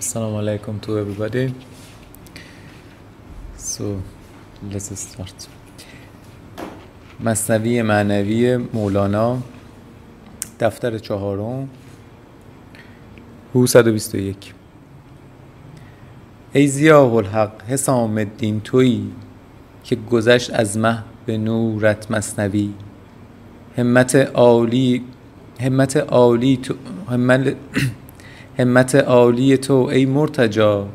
Assalamu alaikum to everybody. So let's start. مثنوی معنوی مولانا، دفتر 4، هو 121. ای ضیاء الحق حسام الدین تویی که گذشت از مه به نورت مثنوی. همت عالی تو ای مرتجا،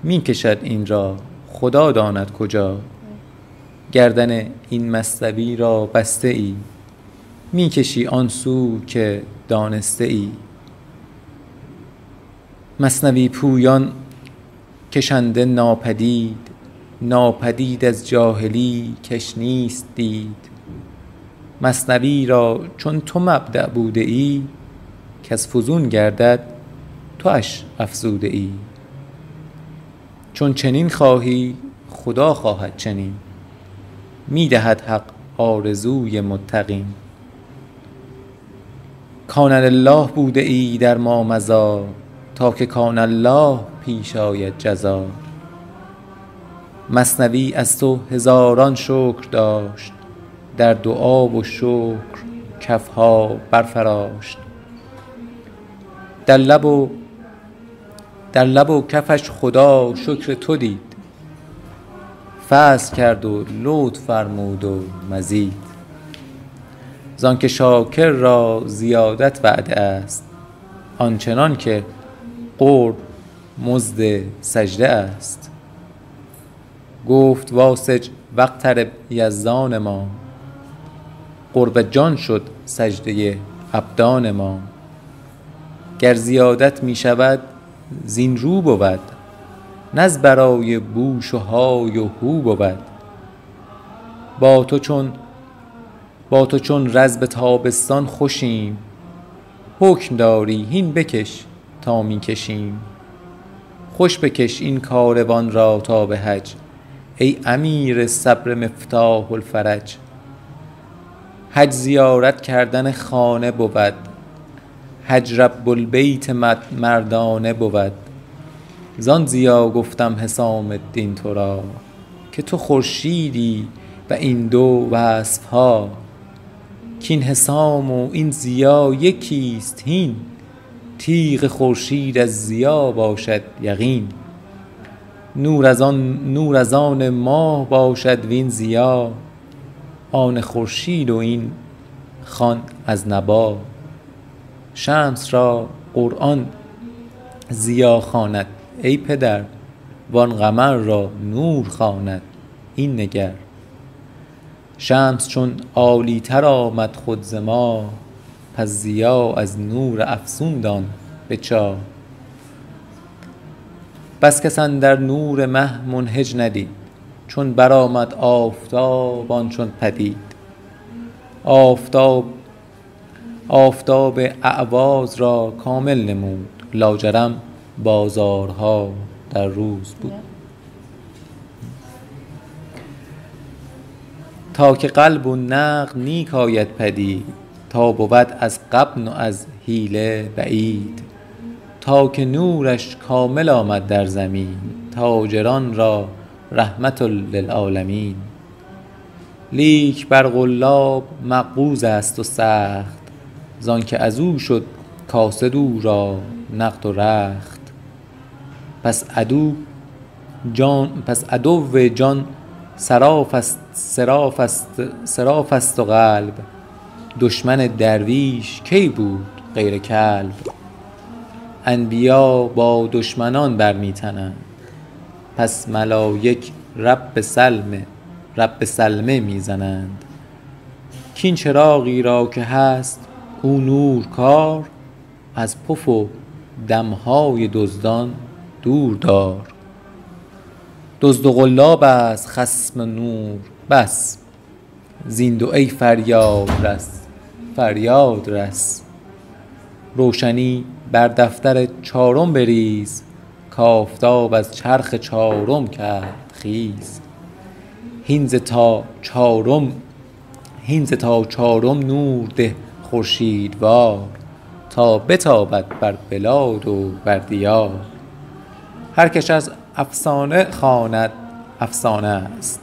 می کشد این را خدا داند کجا. گردن این مثنوی را بسته ای، می کشی آن سو که دانسته ای. مثنوی پویان کشنده ناپدید، ناپدید از جاهلی کش نیست دید. مثنوی را چون تو مبدأ بوده ای، کز فزون گردد تواش افزوده ای. چون چنین خواهی خدا خواهد چنین، می دهد حق آرزوی متقین. کان لله بوده ای در ما مضی، تا که کان الله پیش آید جزا. مثنوی از تو هزاران شکر داشت، در دعا و شکر کفها برفراشت. در لب و کفش خدا شکر تو دید، فضل کرد و لطف فرمود و مزید. زان که شاکر را زیادت وعده است، آنچنان که قرب مزد سجده است. گفت واسج واقترب یزدان ما، قرب جان شد سجده ابدان ما. گر زیادت می شود زین رو بود، نز برای بوش و های و هو بود. با تو چون رز تابستان خوشیم، حکم داری هین بکش تا می کشیم. خوش بکش این کاروان را تا به حج، ای امیر صبر مفتاح الفرج. حج زیارت کردن خانه بود، حج رب البیت مردانه بود. زان ضیا گفتم حسام الدین تو را، که تو خورشیدی و این دو وصف ها. کین حسام و این ضیا یکیست هین، تیغ خورشید از ضیا باشد یقین. نور از آن ماه باشد وین ضیا، آن خورشید و این خوان از نبا. شمس را قرآن ضیا خواند ای پدر، وان قمر را نور خواند این نگر. شمس چون عالی تر آمد خود ز ماه، پس ضیا از نور افزون دان به چاه. بس کس اندر نور مه منهج ندید، چون برآمد آفتاب آن چون پدید. آفتاب اعواض را کامل نمود، لاجرم بازارها در روز بود. تا که قلب و نقل نیک آید پدید، تا بود از غبن و از حیله بعید. تا که نورش کامل آمد در زمین، تاجران را رحمت للعالمین. لیک بر قلاب مقبوض است و سخت، زان که از او شد کاسد او را نقد و رخت. پس عدو جان سراف است و قلب، دشمن درویش کی بود غیر کلب. انبیا با دشمنان برمیتنند، پس ملایک رب سلمه میزنند. کین چراغی را که هست او نور کار، از پف و دمهای دزدان دور دار. دزد و قلاب است خصم نور بس، زین دو ای فریاد رس. روشنی بر دفتر چارم بریز، کافتاب از چرخ چارم کرد خیز. هین ز تا چارم نور ده خورشیدوار، تا بتابد بر بلاد و بر دیار. هر کش از افسانه خواند افسانه است،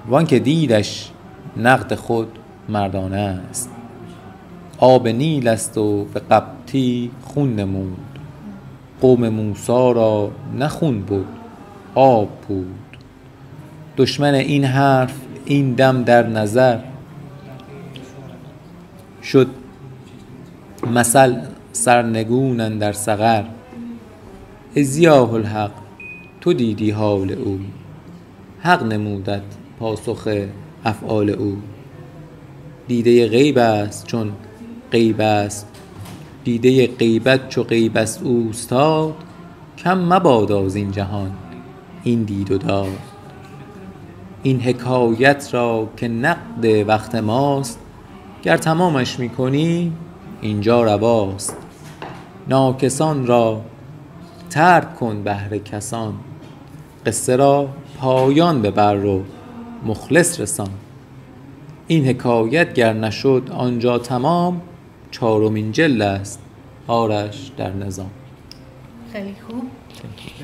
وان که دیدش نقد خود مردانه است. آب نیل است و به قبطی خون نمود، قوم موسی را نه خون بود آب بود. دشمن این حرف این دم در نظر، شد مثل سرنگون اندر سقر. ای ضیاء الحق تو دیدی حال او، حق نمودت پاسخ افعال او. دیده غیب است چون غیب است، دیده غیبت چو غیب است اوستاد. کم مبادا زین جهان این دید و داد. این حکایت را که نقد وقت ماست، گر تمامش میکنی اینجا رواست. ناکسان را ترک کن بهر کسان، قصه را پایان ببر و مخلص رسان. این حکایت گر نشد آنجا تمام، چهارمین جلد است آرش در نظام. خیلی خوب،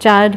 4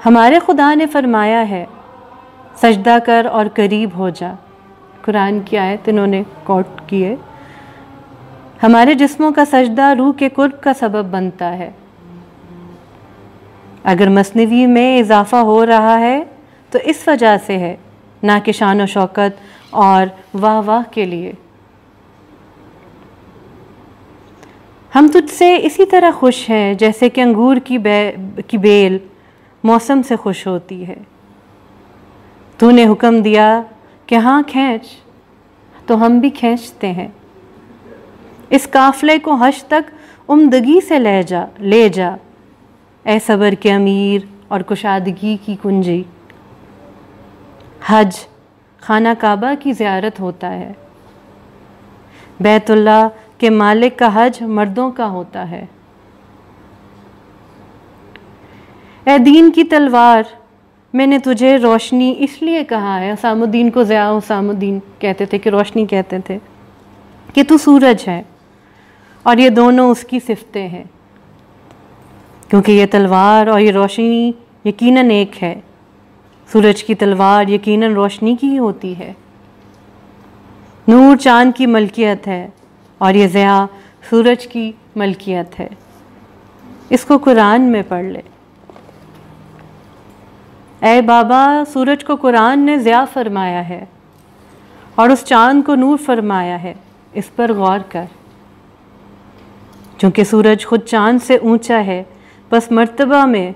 ہمارے خدا نے فرمایا ہے سجدہ کر اور قریب ہو جا. قرآن کی آیت انہوں نے کوٹ کی ہے. ہمارے جسموں کا سجدہ روح کے قرب کا سبب بنتا ہے. اگر مثنوی میں اضافہ ہو رہا ہے تو اس وجہ سے ہے، نہ کہ شان و شوکت اور واہ واہ کے لیے. ہم تجھ سے اسی طرح خوش ہیں جیسے کہ انگور کی بیل موسم سے خوش ہوتی ہے. تو نے حکم دیا کہ ہاں کھینچ، تو ہم بھی کھینچتے ہیں. اس قافلے کو حج تک عمدگی سے لے جا اے صبر کے امیر اور کشادگی کی کنجی. حج خانہ کعبہ کی زیارت ہوتا ہے. بیت اللہ کے مالک کا حج مردوں کا ہوتا ہے. اے دین کی تلوار، میں نے تجھے روشنی اس لیے کہا ہے. اسام الدین کو ضیاء اسام الدین کہتے تھے کہ روشنی کہتے تھے، کہ تو سورج ہے، اور یہ دونوں اس کی صفتیں ہیں، کیونکہ یہ تلوار اور یہ روشنی یقیناً ایک ہے. سورج کی تلوار یقیناً روشنی کی ہی ہوتی ہے. نور چاند کی ملکیت ہے اور یہ ضیاء سورج کی ملکیت ہے. اس کو قرآن میں پڑھ لے. اے بابا، سورج کو قرآن نے ضیاء فرمایا ہے اور اس چاند کو نور فرمایا ہے. اس پر غور کر. چونکہ سورج خود چاند سے اونچا ہے، بس مرتبہ میں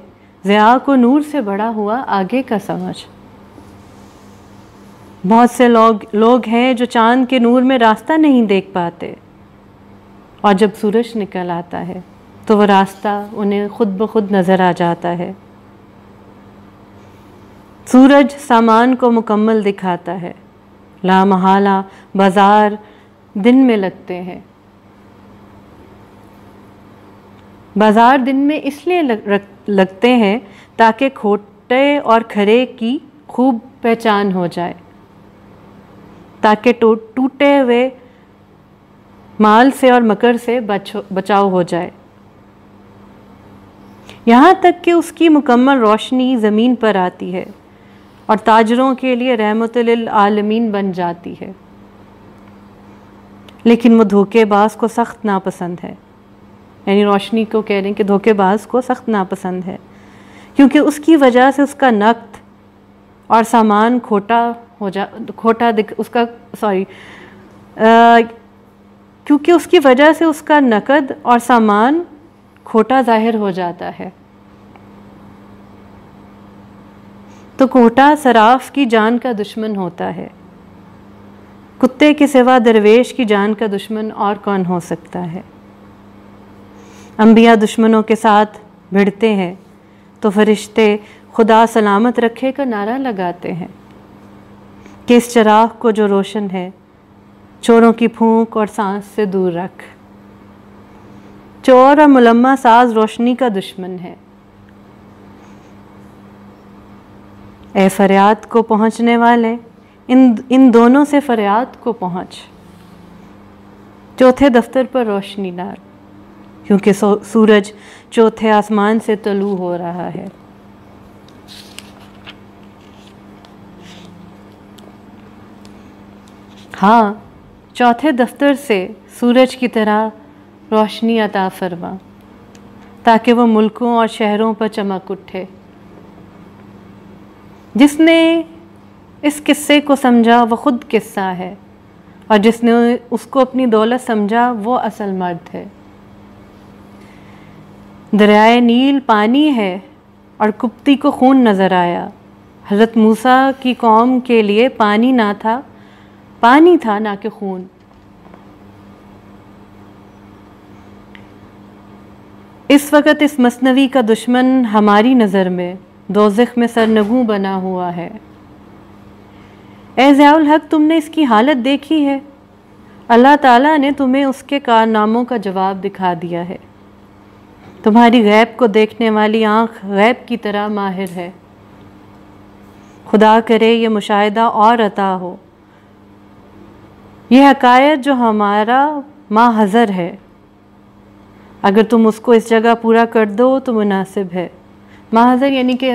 ضیاء کو نور سے بڑا ہوا آگے کا سمجھ. بہت سے لوگ ہیں جو چاند کے نور میں راستہ نہیں دیکھ پاتے، اور جب سورج نکل آتا ہے تو وہ راستہ انہیں خود بخود نظر آ جاتا ہے. سورج سامان کو مکمل دکھاتا ہے. لا محالہ بازار دن میں لگتے ہیں. بازار دن میں اس لیے لگتے ہیں تاکہ کھوٹے اور کھرے کی خوب پہچان ہو جائے، تاکہ ٹوٹے ہوئے مال سے اور مکر سے بچاؤ ہو جائے، یہاں تک کہ اس کی مکمل روشنی زمین پر آتی ہے اور تاجروں کے لیے رحمت للعالمین بن جاتی ہے. لیکن وہ دھوکے باز کو سخت ناپسند ہے. یعنی روشنی کو کہہ رہے ہیں کہ دھوکے باز کو سخت ناپسند ہے، کیونکہ اس کی وجہ سے اس کا نقد اور سامان کیونکہ اس کی وجہ سے اس کا نقد اور سامان کھوٹا ظاہر ہو جاتا ہے. تو کھوٹا صراف کی جان کا دشمن ہوتا ہے. کتے کے سوا درویش کی جان کا دشمن اور کون ہو سکتا ہے؟ انبیاء دشمنوں کے ساتھ بھڑتے ہیں تو فرشتے خدا سلامت رکھے کا نعرہ لگاتے ہیں کہ اس چراغ کو جو روشن ہے چوروں کی پھونک اور سانس سے دور رکھ. چور اور ملمہ ساز روشنی کا دشمن ہے. اے فریاد کو پہنچنے والے، ان دونوں سے فریاد کو پہنچ. چوتھے دفتر پر روشنی ڈال، کیونکہ سورج چوتھے آسمان سے طلوع ہو رہا ہے. ہاں، چوتھے دفتر سے سورج کی طرح روشنی عطا فرما تاکہ وہ ملکوں اور شہروں پر چمک اٹھے. جس نے اس قصے کو سمجھا وہ خود قصہ ہے، اور جس نے اس کو اپنی دولت سمجھا وہ اصل مرد ہے. دریائے نیل پانی ہے اور کپتی کو خون نظر آیا. حضرت موسیٰ کی قوم کے لیے پانی نہ تھا، پانی تھا نہ کہ خون. اس وقت اس مثنوی کا دشمن ہماری نظر میں دوزخ میں سرنگوں بنا ہوا ہے. اے ضیاء الحق، تم نے اس کی حالت دیکھی ہے. اللہ تعالیٰ نے تمہیں اس کے کارناموں کا جواب دکھا دیا ہے. تمہاری غیب کو دیکھنے والی آنکھ غیب کی طرح ماہر ہے. خدا کرے یہ مشاہدہ اور عطا ہو. یہ حقائق جو ہمارا ماحضر ہے، اگر تم اس کو اس جگہ پورا کر دو تو مناسب ہے. ماحضر یعنی کہ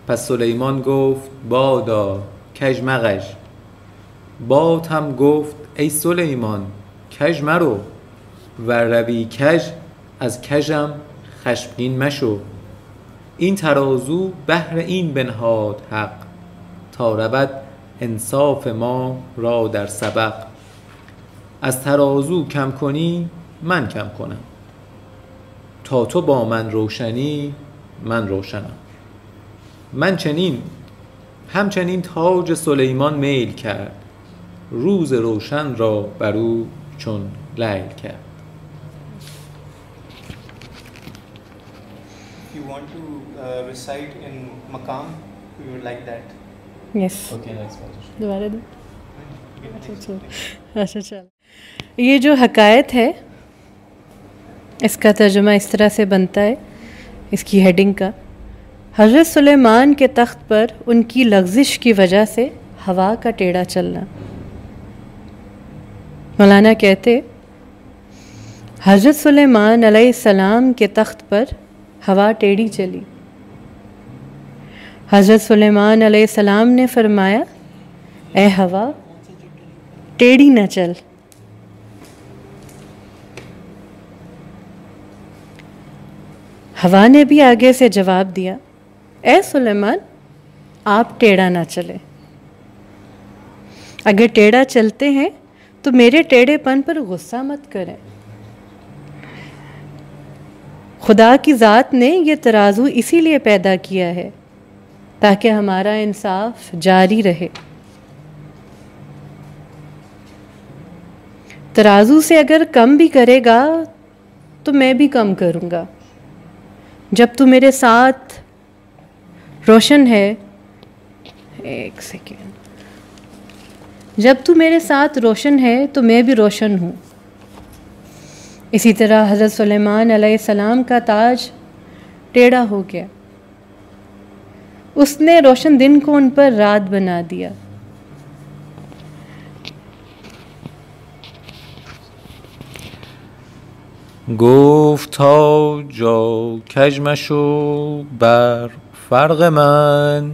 پس سلیمان گفت بادا کژ مغژ. باد هم گفت ای سلیمان کژ مرو، و روی کژ از کژم خشمگین مشو. این ترازو بهر این بنهاد حق، تا رود انصاف ما را در سبق. از ترازو کم کنی من کم کنم، تا تو با من روشنی من روشنم. من همچنین تاج سلیمان میل کرد، روز روشن را بر او چون لیل کرد. If you want to recite in maqam, we would like that. Yes. Okay, next one. دوبارہ دو. اچھا چل. یہ جو حکایت ہے اس کا ترجمہ اس طرح سے بنتا ہے اس کی ہیڈنگ کا: حضرت سلیمان کے تخت پر ان کی لغزش کی وجہ سے ہوا کا ٹیڑھا چلنا. مولانا کہتے حضرت سلیمان علیہ السلام کے تخت پر ہوا ٹیڑھی چلی. حضرت سلیمان علیہ السلام نے فرمایا اے ہوا ٹیڑھی نہ چل. ہوا نے بھی آگے سے جواب دیا اے سلیمان آپ ٹیڑھا نہ چلے. اگر ٹیڑھا چلتے ہیں تو میرے ٹیڑھے پن پر غصہ مت کریں. خدا کی ذات نے یہ ترازو اسی لیے پیدا کیا ہے تاکہ ہمارا انصاف جاری رہے. ترازو سے اگر کم بھی کرے گا تو میں بھی کم کروں گا. جب تو میرے ساتھ روشن ہے، ایک سیکنڈ، جب تو میرے ساتھ روشن ہے تو میں بھی روشن ہوں. اسی طرح حضرت سلیمان علیہ السلام کا تاج ٹیڑھا ہو گیا. اس نے روشن دن کو ان پر رات بنا دیا. گفت تاجا کژ مشو بر فرق من،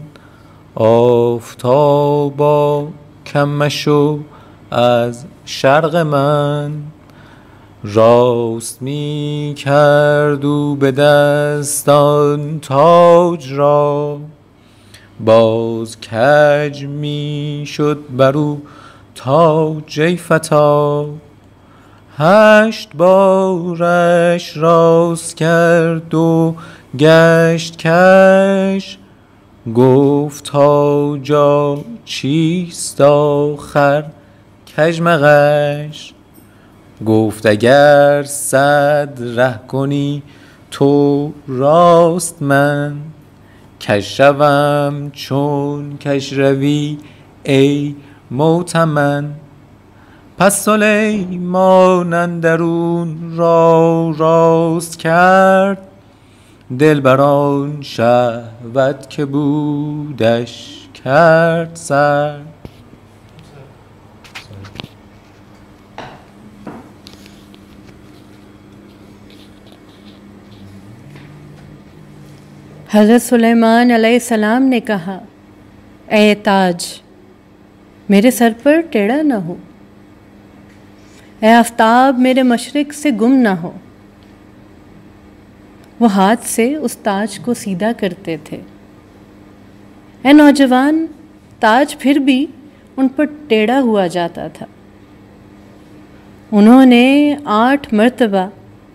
آفتابا کم مشو از شرق من. راست می کرد او به دستان تاج را، باز کج می شد بر او تاج ای فتا. 8 بارش راست کرد و گشت کش، گفت تاجا چیست آخر کژ مغش. گفت اگر 100 ره کنی تو راست من، کژ شوم چون کژ روی ای مؤتمن. پس سلیمان اندرون را راست کرد، دل بر آن شهوت که بودش کرد سر. حضرت سلیمان علیہ السلام نے کہا اے تاج میرے سر پر ٹیڑھا نہ ہو، اے آفتاب میرے مشرق سے گم نہ ہو. وہ ہاتھ سے اس تاج کو سیدھا کرتے تھے. اے نوجوان، تاج پھر بھی ان پر ٹیڑھا ہوا جاتا تھا. انہوں نے 8 مرتبہ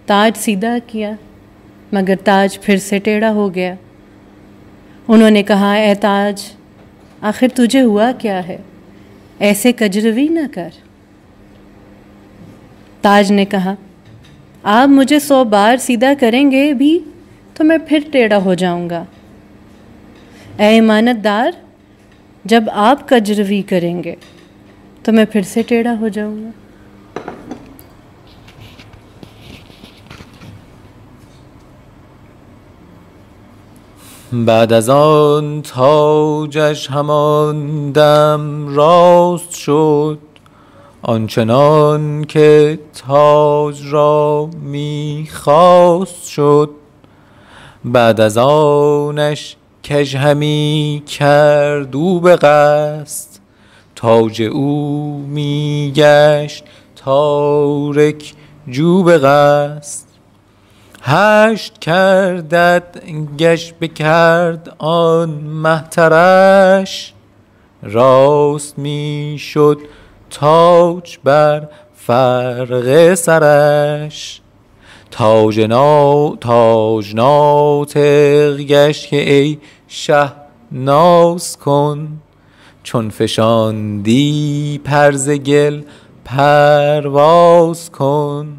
تاج سیدھا کیا مگر تاج پھر سے ٹیڑھا ہو گیا. انہوں نے کہا اے تاج آخر تجھے ہوا کیا ہے، ایسے کجروی نہ کر. تاج نے کہا آپ مجھے 100 بار سیدھا کریں گے بھی تو میں پھر ٹیڑھا ہو جاؤں گا. اے امانت دار، جب آپ کجروی کریں گے تو میں پھر سے ٹیڑھا ہو جاؤں گا. بعد از آن تاجش همان دم راست شد، آنچنان که تاج را می خواست شد. بعد از آنش کژ همی کرد او به قصد، تاج او می گشت تارک جو به قصد. 8 کردت گشت بکرد آن مهترش، راست می شد تاج بر فرق سرش. تاج ناطق گشت که ای شه ناز کن، چون فشاندی پر ز گل پرواز کن.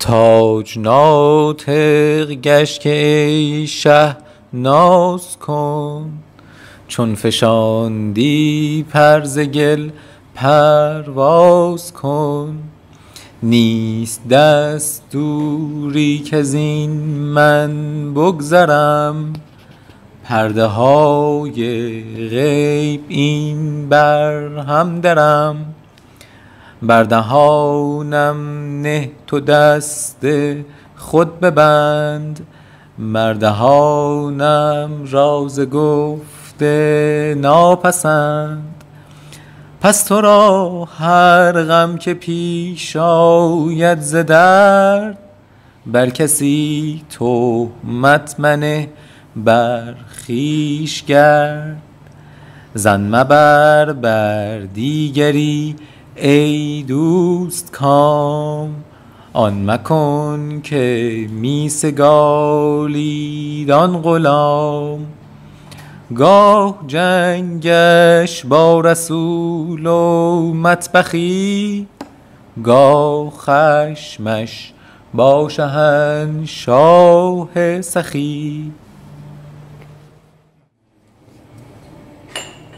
تاج ناطق گشت که ای شه ناز کن، چون فشاندی پر ز گل پرواز کن. نیست دستوری که زین من بگذرم، پرده های غیب این بر هم درم. بر دهانم نه تو دست خود ببند، بر دهانم راز گفته ناپسند. پس تو را هر غم که پیش آید ز درد، بر کسی تهمت منه بر خویش گرد. ظن مبر بر دیگری ای دوست کام، آن مکن که می سگالید آن غلام. گاه جنگش با رسول و مطبخی، گاه خشمش با شهنشاه سخی.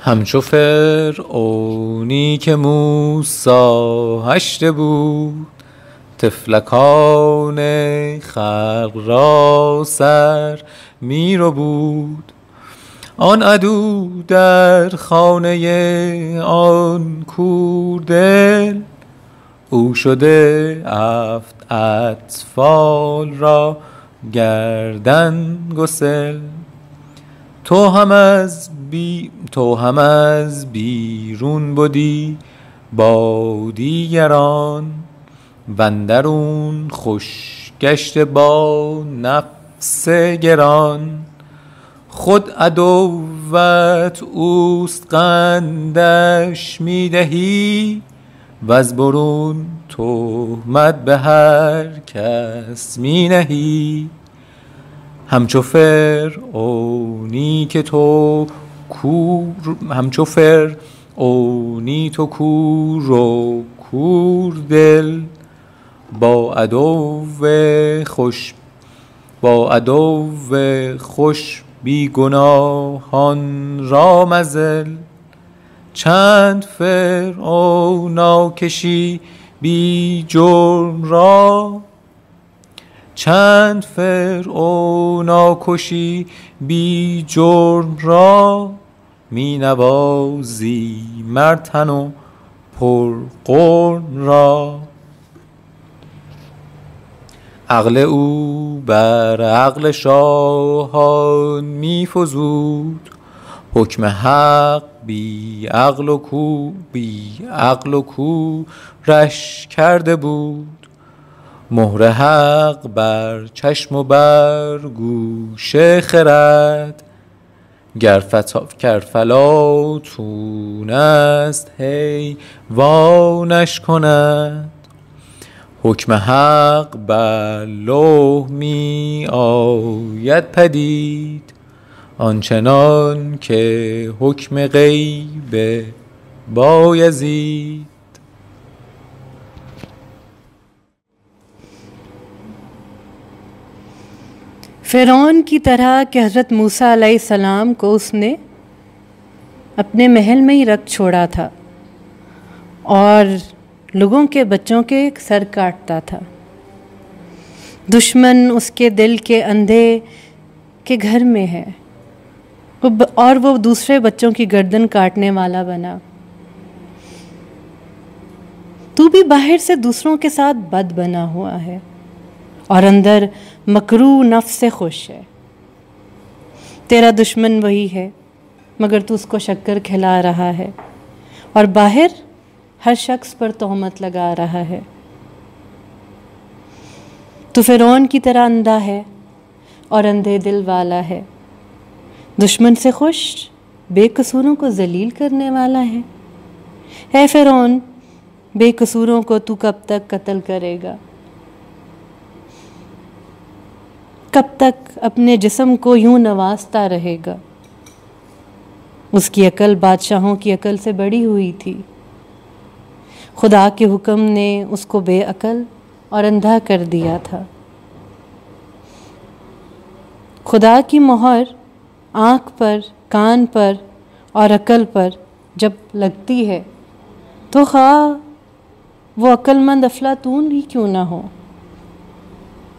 همچو فرعونی که موسی هشته بود، طفلکان خلق را سر می رو بود. آن عدو در خانه آن کوردل، او شده 7 اطفال را گردن گسل. تو هم از بیرون بودی با دیگران وندرون خوش گشته با نفس گران خود عدوت اوست قندش میدهی و از برون تهمت به هر کس می نهی همچو فرعونی که تو همچو فرعونی تو کور و کور دل با عدو خوش بی گناهان را مزل چند فرعونا کشی بی جرم را چند فرعونا کشی بی جرم را می نوازی مرتن و پرقرم را عقل او بر عقل شاهان می فزود حکم حق بی عقل و کورش کرده بود مهر حق بر چشم و بر گوش خرد گر فلاطون است حیوانش کند حکم حق بر لوح می آید پدید آنچنان که حکم غیب بایزید. فرعون کی طرح کہ حضرت موسیٰ علیہ السلام کو اس نے اپنے محل میں ہی رکھ چھوڑا تھا اور لوگوں کے بچوں کے سر کاٹتا تھا. دشمن اس کے دل کے اندھے کے گھر میں ہے اور وہ دوسرے بچوں کی گردن کاٹنے والا بنا. تو بھی باہر سے دوسروں کے ساتھ بد بنا ہوا ہے اور اندر مکروہ نفس سے خوش ہے. تیرا دشمن وہی ہے مگر تو اس کو شکر کھلا رہا ہے اور باہر ہر شخص پر تہمت لگا رہا ہے. تو فرعون کی طرح اندھا ہے اور اندھے دل والا ہے. دشمن سے خوش بے قصوروں کو ذلیل کرنے والا ہے. اے فرعون بے قصوروں کو تو کب تک قتل کرے گا؟ کب تک اپنے جسم کو یوں نوازتا رہے گا؟ اس کی عقل بادشاہوں کی عقل سے بڑی ہوئی تھی. خدا کے حکم نے اس کو بے عقل اور اندھا کر دیا تھا. خدا کی مہر آنکھ پر، کان پر اور عقل پر جب لگتی ہے تو خواہ وہ عقل مند افلاطون ہی کیوں نہ ہو،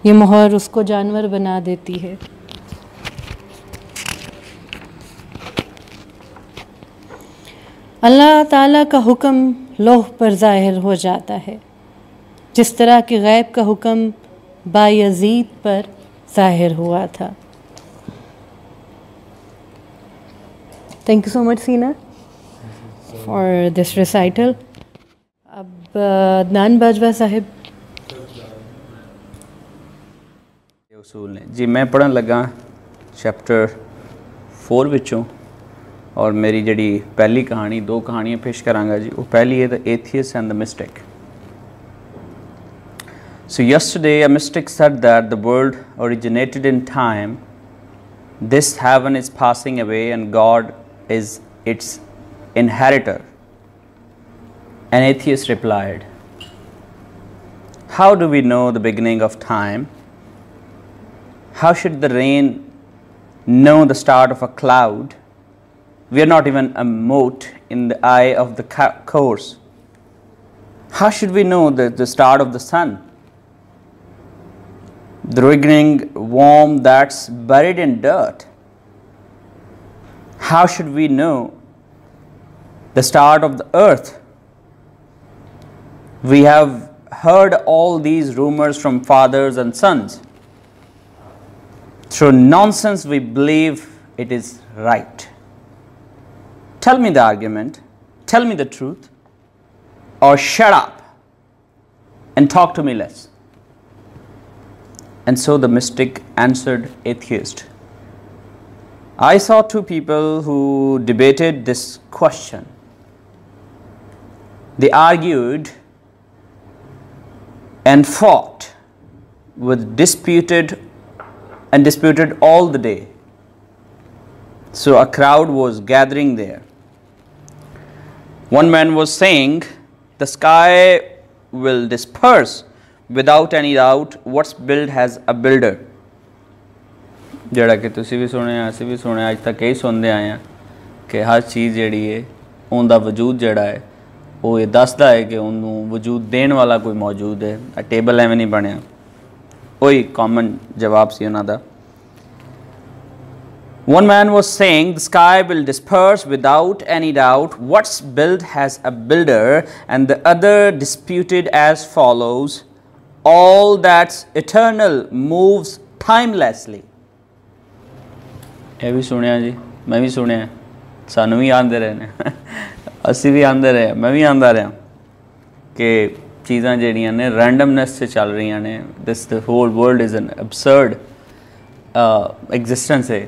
یہ مہر اس کو جانور بنا دیتی ہے. اللہ تعالیٰ کا حکم لوح پر ظاہر ہو جاتا ہے جس طرح کہ غیب کا حکم بایزید پر ظاہر ہوا تھا. Thank you so much Sina for this recital. اب عدنان باجوہ صاحب. اصول نے جی میں پڑھن لگا چیپٹر 4 وچوں اور میری جڑی پہلی کہانی 2 کہانیاں پیش کرانگا جی. وہ پہلی ہے The Atheist and the Mystic. So yesterday a mystic said that the world originated in time. This heaven is passing away and God is its inheritor. An atheist replied, how do we know the beginning of time? How should the rain know the start of a cloud? We are not even a mote in the eye of the course. How should we know the start of the sun? The wriggling worm that's buried in dirt. How should we know the start of the earth? We have heard all these rumors from fathers and sons. Through nonsense we believe it is right. Tell me the argument, tell me the truth, or shut up and talk to me less. And so the mystic answered atheist. I saw two people who debated this question. They argued and fought with disputed all the day. So a crowd was gathering there. One man was saying, the sky will disperse without any doubt. What's built has a builder. ਜਿਹੜਾ ਕਿ ਤੁਸੀਂ ਵੀ ਸੁਣਿਆ ਅਸੀਂ ਵੀ ਸੁਣਿਆ ਅੱਜ ਤੱਕ ਕਈ ਸੁਣਦੇ ਆਏ ਹਾਂ ਕਿ ਹਰ ਚੀਜ਼ ਜਿਹੜੀ ਹੈ ਉਹਦਾ ਵਜੂਦ ਜਿਹੜਾ ਹੈ ਉਹ ਇਹ ਦੱਸਦਾ ਹੈ ਕਿ ਉਹਨੂੰ ਵਜੂਦ ਦੇਣ ਵਾਲਾ ਕੋਈ ਮੌਜੂਦ ਹੈ ਟੇਬਲ ਐਵੇਂ ਨਹੀਂ ਬਣਿਆ ਉਹੀ ਕਾਮਨ ਜਵਾਬ ਸੀ ਉਹਨਾਂ ਦਾ One man was saying, the sky will disperse without any doubt. What's built has a builder. And the other disputed as follows, all that's eternal moves timelessly. ਇਹ ਵੀ ਸੁਣਿਆ ਜੀ ਮੈਂ ਵੀ ਸੁਣਿਆ ਸਾਨੂੰ ਵੀ ਆਉਂਦੇ ਰਹੇ ਨੇ ਅਸੀਂ ਵੀ ਆਉਂਦੇ ਰਹੇ ਮੈਂ ਵੀ ਆਉਂਦਾ ਰਿਹਾ ਕਿ ਚੀਜ਼ਾਂ ਜਿਹੜੀਆਂ ਨੇ ਰੈਂਡਮਨੈਸ 'ਚ ਚੱਲ ਰਹੀਆਂ ਨੇ this the whole world is an absurd existence ਹੈ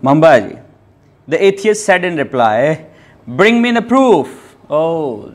Mamba ji. The atheist said in reply, bring me the proof. Oh,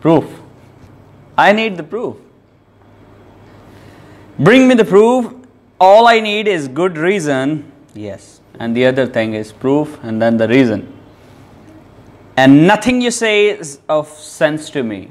proof. I need the proof. Bring me the proof. All I need is good reason. Yes. And the other thing is proof and then the reason. And nothing you say is of sense to me.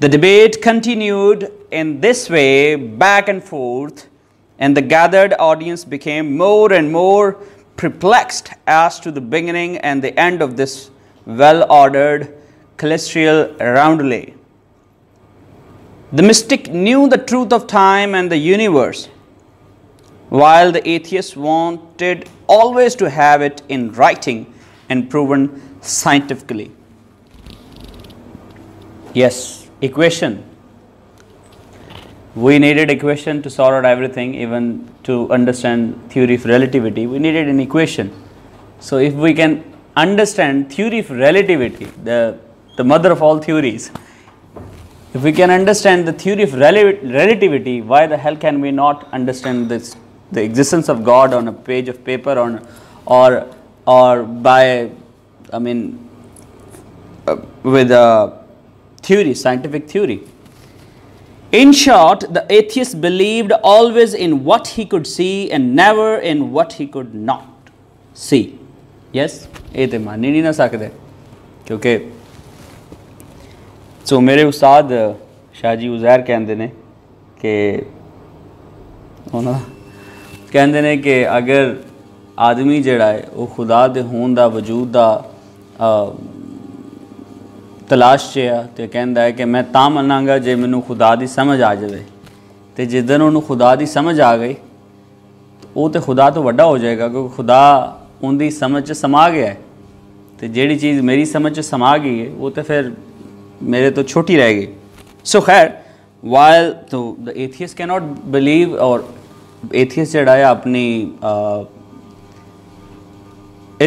The debate continued in this way, back and forth, and the gathered audience became more and more perplexed as to the beginning and the end of this well-ordered celestial roundelay. The mystic knew the truth of time and the universe, while the atheist wanted always to have it in writing and proven scientifically. Yes, equation. We needed equation to sort out everything, even to understand theory of relativity. We needed an equation. So if we can understand theory of relativity, the mother of all theories, if we can understand the theory of relativity, why the hell can we not understand this, the existence of God on a page of paper, or by, I mean, with a theory, scientific theory. In short, the atheist believed always in what he could see and never in what he could not see. Yes, ਇਹ ਤੇ ਮੰਨ ਹੀ ਨਹੀਂ ਨਾ ਸਕਦੇ, ਕਿਉਂਕਿ ਸੋ ਮੇਰੇ ਉਸਤਾਦ ਸ਼ਾਹ ਜੀ ਉਜ਼ੈਰ ਕਹਿੰਦੇ ਨੇ ਕਿ ਉਹਨਾਂ ਕਹਿੰਦੇ ਨੇ ਕਿ ਅਗਰ ਆਦਮੀ ਜਿਹੜਾ ਹੈ ਉਹ ਖੁਦਾ ਦੇ ਹੋਣ ਦਾ ਵਜੂਦ ਦਾ ਤਲਾਸ਼ 'ਚ ਆ ਅਤੇ ਕਹਿੰਦਾ ਹੈ ਕਿ ਮੈਂ ਤਾਂ ਮੰਨਾਂਗਾ ਜੇ ਮੈਨੂੰ ਖੁਦਾ ਦੀ ਸਮਝ ਆ ਜਾਵੇ, ਅਤੇ ਜਿੱਦਣ ਉਹਨੂੰ ਖੁਦਾ ਦੀ ਸਮਝ ਆ ਗਈ ਉਹ ਤਾਂ ਖੁਦਾ ਤੋਂ ਵੱਡਾ ਹੋ ਜਾਏਗਾ, ਕਿਉਂਕਿ ਖੁਦਾ ਉਹਦੀ ਸਮਝ 'ਚ ਸਮਾ ਗਿਆ ਹੈ, ਅਤੇ ਜਿਹੜੀ ਚੀਜ਼ ਮੇਰੀ ਸਮਝ 'ਚ ਸਮਾ ਗਈ ਹੈ ਉਹ ਤਾਂ ਫਿਰ ਮੇਰੇ ਤੋਂ ਛੋਟੀ ਰਹਿ ਗਈ. ਸੋ ਖੈਰ, while the atheist cannot believe, or atheist ਜਿਹੜਾ ਹੈ ਆਪਣੀ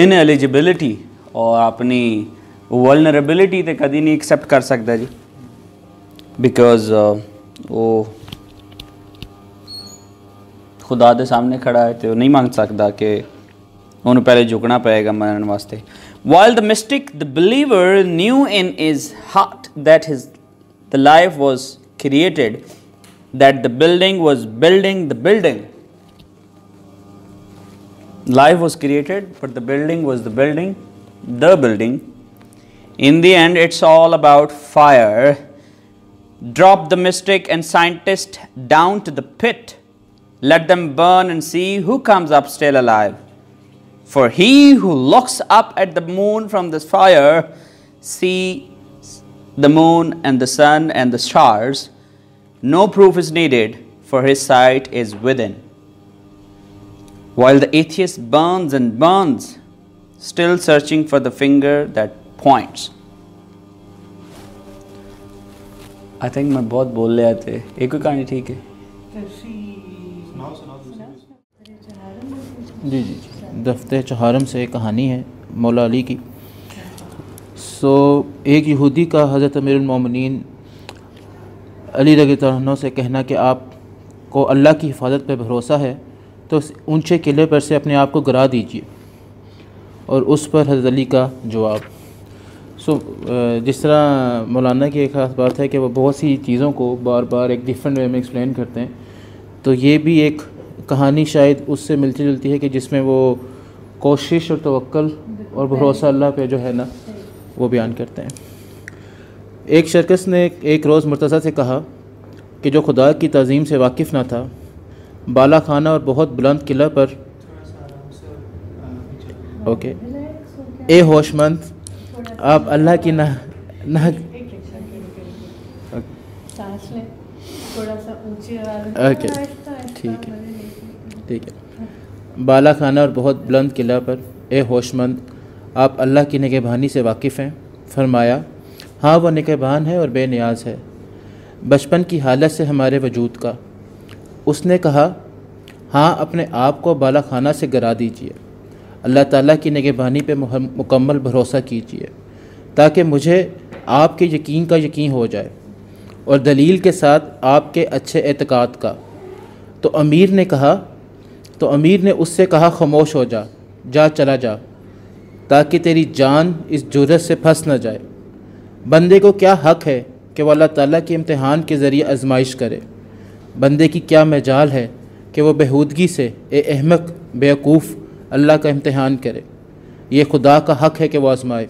ineligibility اور ਆਪਣੀ vulnerability ਤੇ ਕਦੀ ਨਹੀਂ accept ਕਰ ਸਕਦਾ ਜੀ, because ਉਹ ਖੁਦਾ ਦੇ ਸਾਹਮਣੇ ਖੜਾ ਹੈ ਤੇ ਉਹ ਨਹੀਂ ਮੰਗ ਸਕਦਾ ਕਿ ਉਹਨੂੰ ਪਹਿਲੇ ਝੁਕਣਾ ਪਏਗਾ ਮੰਨਣ ਵਾਸਤੇ. While the mystic, the believer, knew in his heart that the life was created, that the building was building the building. Life was created, but the building was the building, the building. In the end, it's all about fire. Drop the mystic and scientist down to the pit. Let them burn and see who comes up still alive. For he who looks up at the moon from the fire sees the moon and the sun and the stars. No proof is needed, for his sight is within. While the atheist burns and burns, still searching for the finger that points. I think میں بہت بول رہے تھے. ایک کوئی کہانی ٹھیک ہے؟ جی جی دفتر چہارم سے ایک کہانی ہے مولا علی کی. ایک یہودی کا حضرت امیر المومنین علی رضی اللہ عنہ سے کہنا کہ آپ کو اللہ کی حفاظت پہ بھروسہ ہے تو اس اونچے قلعے پر سے اپنے آپ کو گرا دیجیے، اور اس پر حضرت علی کا جواب. جس طرح مولانا کی ایک خاص بات ہے کہ وہ بہت سی چیزوں کو بار بار ایک ڈیفرنٹ وے میں ایکسپلین کرتے ہیں، تو یہ بھی ایک کہانی شاید اس سے ملتی جلتی ہے کہ جس میں وہ کوشش اور توکل اور بھروسہ اللہ پہ جو ہے نا وہ بیان کرتے ہیں. ایک شرکس نے ایک روز مرتضیٰ سے کہا کہ جو خدا کی تعظیم سے واقف نہ تھا، بالا خانہ اور بہت بلند قلعہ پر اے ہوش مند، آپ اللہ کی ٹھیک ہے بالا خانہ اور بہت بلند قلعہ پر اے ہوش مند، آپ اللہ کی نگہبانی سے واقف ہیں. فرمایا ہاں وہ نگہبان ہے اور بے نیاز ہے بچپن کی حالت سے ہمارے وجود کا. اس نے کہا ہاں اپنے آپ کو بالا خانہ سے گرا دیجیے، اللہ تعالیٰ کی نگہبانی پہ مکمل بھروسہ کیجیے تاکہ مجھے آپ کے یقین کا یقین ہو جائے اور دلیل کے ساتھ آپ کے اچھے اعتقاد کا. تو امیر نے اس سے کہا خاموش ہو جا چلا جا تاکہ تیری جان اس جرت سے پھنس نہ جائے. بندے کو کیا حق ہے کہ وہ اللہ تعالیٰ کے امتحان کے ذریعے آزمائش کرے؟ بندے کی کیا مجال ہے کہ وہ بےہودگی سے اے احمق بیوقوف اللہ کا امتحان کرے؟ یہ خدا کا حق ہے کہ وہ آزمائے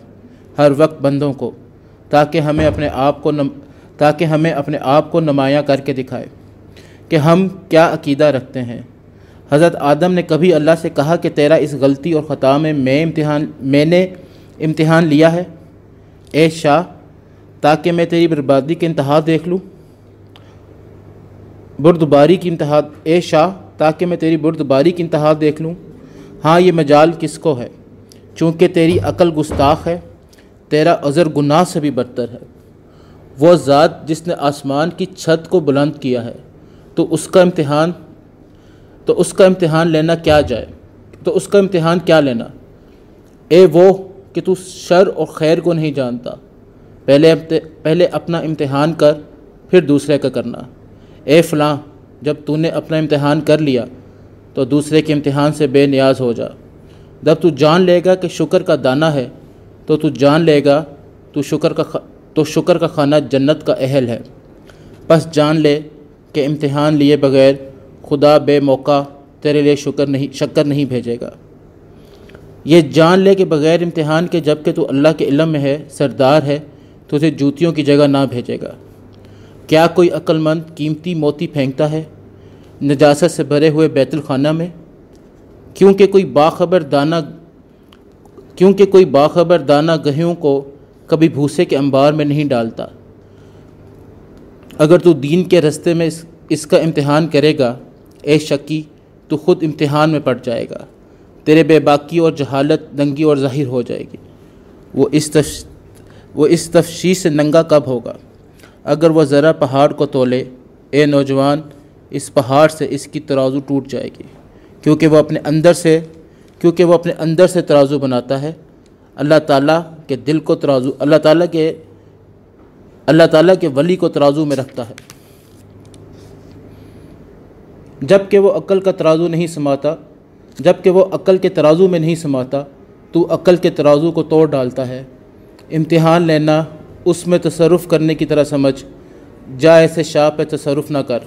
ہر وقت بندوں کو، تاکہ ہمیں اپنے آپ کو تاکہ ہمیں اپنے آپ کو نمایاں کر کے دکھائے کہ ہم کیا عقیدہ رکھتے ہیں۔ حضرت آدم نے کبھی اللہ سے کہا کہ تیرا اس غلطی اور خطا میں میں نے امتحان لیا ہے اے شاہ تاکہ میں تیری بربادی کی انتہا دیکھ لوں، بردباری کی انتہا، اے شاہ تاکہ میں تیری بردباری کی انتہا دیکھ لوں۔ ہاں یہ مجال کس کو ہے، چونکہ تیری عقل گستاخ ہے، تیرا عذر گناہ سے بھی بدتر ہے۔ وہ ذات جس نے آسمان کی چھت کو بلند کیا ہے تو اس کا امتحان لینا کیا جائے، تو اس کا امتحان کیا لینا؟ اے وہ کہ تو شر اور خیر کو نہیں جانتا، پہلے اپنا امتحان کر پھر دوسرے کا کرنا۔ اے فلاں جب تو نے اپنا امتحان کر لیا تو دوسرے کے امتحان سے بے نیاز ہو جا۔ جب تو جان لے گا کہ شکر کا دانہ ہے تو تو جان لے گا تو شکر کا خانہ جنت کا اہل ہے۔ پس جان لے کہ امتحان لیے بغیر خدا بے موقع تیرے لیے شکر نہیں بھیجے گا۔ یہ جان لے کہ بغیر امتحان کے جب کہ تو اللہ کے علم میں ہے، سردار ہے، تو اسے جوتیوں کی جگہ نہ بھیجے گا۔ کیا کوئی عقل مند قیمتی موتی پھینکتا ہے نجاست سے بھرے ہوئے بیت الخانہ میں؟ کیونکہ کوئی باخبر دانہ گہیوں کو کبھی بھوسے کے انبار میں نہیں ڈالتا۔ اگر تو دین کے رستے میں اس کا امتحان کرے گا اے شکی تو خود امتحان میں پڑ جائے گا، تیرے بے باکی اور جہالت ننگی اور ظاہر ہو جائے گی۔ وہ اس تفشیش سے ننگا کب ہوگا؟ اگر وہ ذرا پہاڑ کو تولے اے نوجوان، اس پہاڑ سے اس کی ترازو ٹوٹ جائے گی، کیونکہ وہ اپنے اندر سے ترازو بناتا ہے۔ اللہ تعالیٰ کے دل کو ترازو، اللہ تعالیٰ کے ولی کو ترازو میں رکھتا ہے، جبکہ وہ عقل کے ترازو میں نہیں سماتا، تو عقل کے ترازو کو توڑ ڈالتا ہے۔ امتحان لینا اس میں تصرف کرنے کی طرح سمجھ، جا ایسے شاہ پہ تصرف نہ کر۔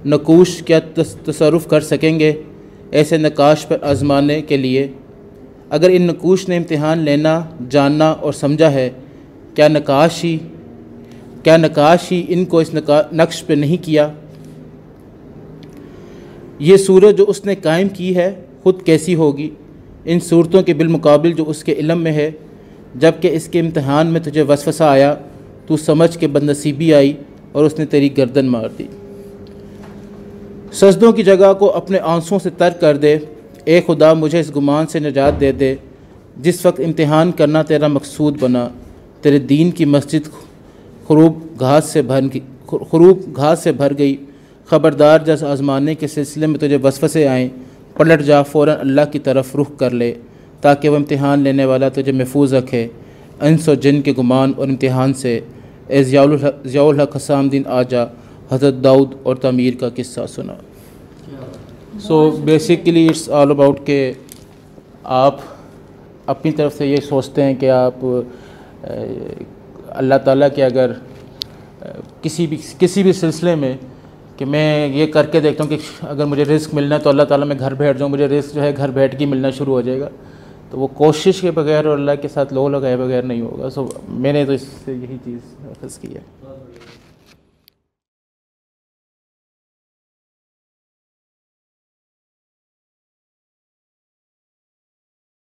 نقوش کیا تصرف کر سکیں گے ایسے نقاش پر آزمانے کے لیے؟ اگر ان نقوش نے امتحان لینا جاننا اور سمجھا ہے، کیا نقاش ہی ان کو اس نقش پہ نہیں کیا؟ یہ صورت جو اس نے قائم کی ہے خود کیسی ہوگی ان صورتوں کے بالمقابل جو اس کے علم میں ہے؟ جب کہ اس کے امتحان میں تجھے وسوسہ آیا تو سمجھ کے بدنصیبی آئی اور اس نے تیری گردن مار دی۔ سجدوں کی جگہ کو اپنے آنسوں سے تر کر دے، اے خدا مجھے اس گمان سے نجات دے دے جس وقت امتحان کرنا تیرا مقصود بنا۔ تیرے دین کی مسجد خروب گھاس سے بھر گئی۔ خبردار جس آزمانے کے سلسلے میں تجھے وسوسے آئیں، پلٹ جا، فوراً اللہ کی طرف رخ کر لے تاکہ وہ امتحان لینے والا تجھے محفوظ رکھے انس و جن کے گمان اور امتحان سے۔ اے ضیاء الحق حسام دین آجا، حضرت داؤد اور تعمیر کا قصہ سنا۔ So basically it's all about کہ آپ اپنی طرف سے یہ سوچتے ہیں کہ آپ اللہ تعالیٰ کے اگر کسی بھی سلسلے میں کہ میں یہ کر کے دیکھتا ہوں کہ اگر مجھے رزق ملنا ہے تو اللہ تعالیٰ میں گھر بیٹھ جاؤں، مجھے رزق جو ہے گھر بیٹھ کے ملنا شروع ہو جائے گا، تو وہ کوشش کے بغیر اور اللہ کے ساتھ لو لگائے بغیر نہیں ہوگا۔ سو میں نے تو اس سے یہی چیز اخذ کی ہے۔